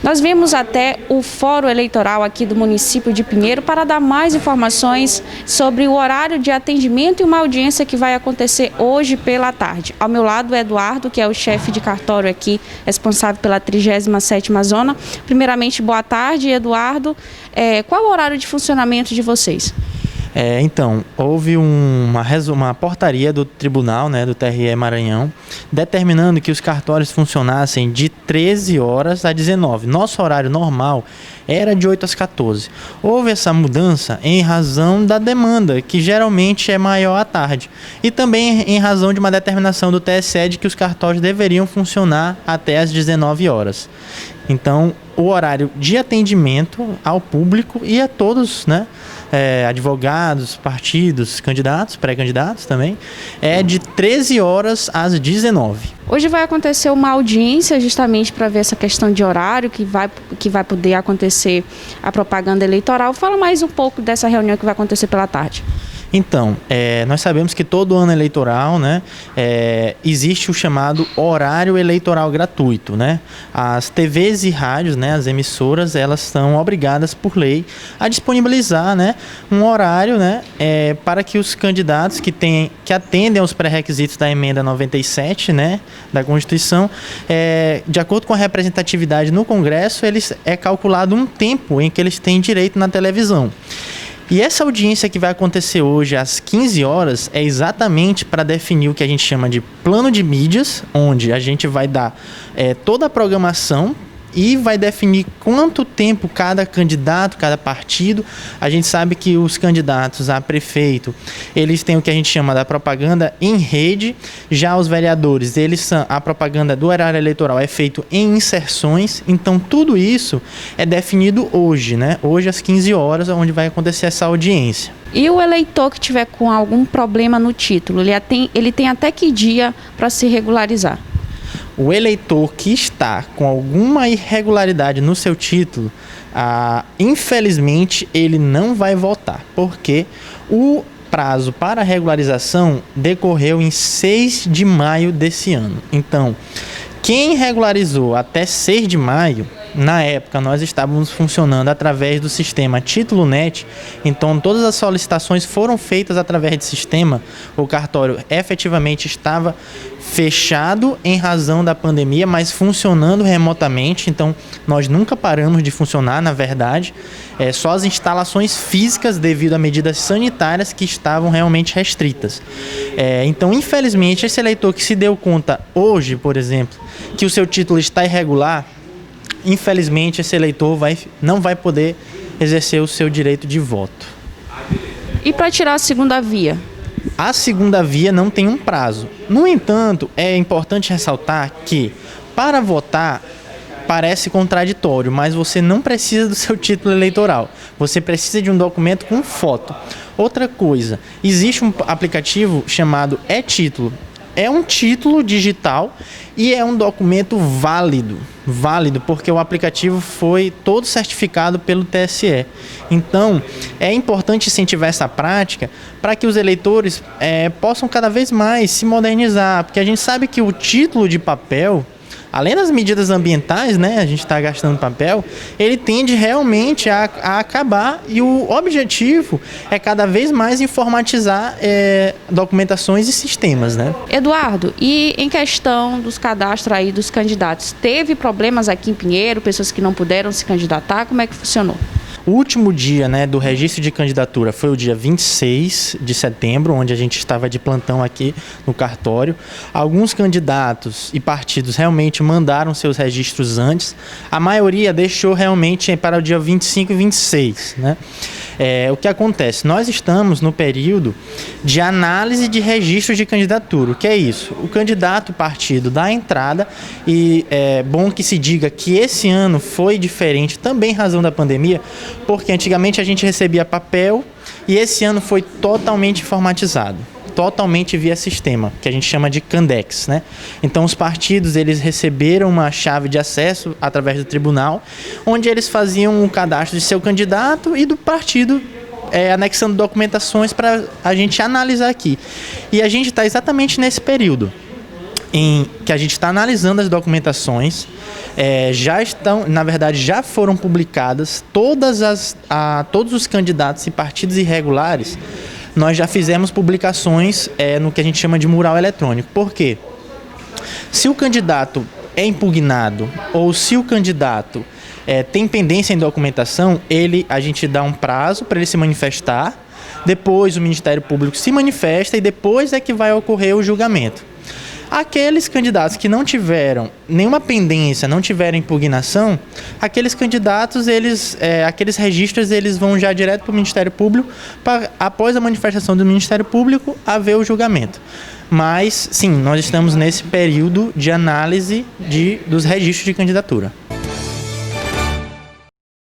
Nós vimos até o Fórum Eleitoral aqui do município de Pinheiro para dar mais informações sobre o horário de atendimento e uma audiência que vai acontecer hoje pela tarde. Ao meu lado, o Eduardo, que é o chefe de cartório aqui, responsável pela 37ª Zona. Primeiramente, boa tarde, Eduardo. Qual é o horário de funcionamento de vocês? Então, houve uma portaria do tribunal, do TRE Maranhão, determinando que os cartórios funcionassem de 13 horas a 19. Nosso horário normal era de 8 às 14. Houve essa mudança em razão da demanda, que geralmente é maior à tarde, e também em razão de uma determinação do TSE de que os cartórios deveriam funcionar até às 19 horas. Então, o horário de atendimento ao público e a todos, advogados, partidos, candidatos, pré-candidatos também, é de 13 horas às 19. Hoje vai acontecer uma audiência justamente para ver essa questão de horário, que vai poder acontecer a propaganda eleitoral. Fala mais um pouco dessa reunião que vai acontecer pela tarde. Então, nós sabemos que todo ano eleitoral, existe o chamado horário eleitoral gratuito, As TVs e rádios, as emissoras, elas são obrigadas por lei a disponibilizar, um horário, para que os candidatos que atendem aos pré-requisitos da emenda 97, da Constituição, de acordo com a representatividade no Congresso, é calculado um tempo em que eles têm direito na televisão. E essa audiência que vai acontecer hoje às 15 horas é exatamente para definir o que a gente chama de plano de mídias, onde a gente vai dar toda a programação e vai definir quanto tempo cada candidato, cada partido. A gente sabe que os candidatos a prefeito, eles têm o que a gente chama da propaganda em rede. Já os vereadores, a propaganda do horário eleitoral é feito em inserções. Então tudo isso é definido hoje, Hoje às 15 horas, onde vai acontecer essa audiência. E o eleitor que tiver com algum problema no título, ele tem até que dia para se regularizar? O eleitor que está com alguma irregularidade no seu título, infelizmente, ele não vai votar, porque o prazo para regularização decorreu em 6 de maio desse ano. Então, quem regularizou até 6 de maio, na época nós estávamos funcionando através do sistema Título Net, então todas as solicitações foram feitas através do sistema. O cartório efetivamente estava fechado em razão da pandemia, mas funcionando remotamente, então nós nunca paramos de funcionar, na verdade, só as instalações físicas devido a medidas sanitárias que estavam realmente restritas. Então, infelizmente, esse eleitor que se deu conta hoje, por exemplo, que o seu título está irregular, infelizmente esse eleitor não vai poder exercer o seu direito de voto. E para tirar a segunda via? A segunda via não tem um prazo. No entanto, é importante ressaltar que para votar parece contraditório, mas você não precisa do seu título eleitoral. Você precisa de um documento com foto. Outra coisa, existe um aplicativo chamado e-Título. É um título digital e é um documento válido porque o aplicativo foi todo certificado pelo TSE. Então, é importante incentivar essa prática para que os eleitores possam cada vez mais se modernizar, porque a gente sabe que o título de papel, além das medidas ambientais, a gente está gastando papel, ele tende realmente a acabar, e o objetivo é cada vez mais informatizar documentações e sistemas, Eduardo, e em questão dos cadastros aí dos candidatos, teve problemas aqui em Pinheiro, pessoas que não puderam se candidatar, como é que funcionou? O último dia do registro de candidatura foi o dia 26 de setembro, onde a gente estava de plantão aqui no cartório. Alguns candidatos e partidos realmente mandaram seus registros antes. A maioria deixou realmente para o dia 25 e 26. O que acontece? Nós estamos no período de análise de registros de candidatura. O que é isso? O candidato, o partido dá a entrada, e é bom que se diga que esse ano foi diferente também em razão da pandemia, porque antigamente a gente recebia papel e esse ano foi totalmente informatizado, totalmente via sistema, que a gente chama de Candex, Então os partidos, eles receberam uma chave de acesso através do tribunal, onde eles faziam o cadastro de seu candidato e do partido, anexando documentações para a gente analisar aqui. E a gente está exatamente nesse período. que a gente está analisando as documentações, já foram publicadas todos os candidatos e partidos irregulares. Nós já fizemos publicações no que a gente chama de mural eletrônico. Por quê? Se o candidato é impugnado ou se o candidato tem pendência em documentação, a gente dá um prazo para ele se manifestar, depois o Ministério Público se manifesta e depois é que vai ocorrer o julgamento. Aqueles candidatos que não tiveram nenhuma pendência, não tiveram impugnação, aqueles candidatos, aqueles registros, eles vão já direto para o Ministério Público, após a manifestação do Ministério Público, haver o julgamento. Mas, sim, nós estamos nesse período de análise dos registros de candidatura.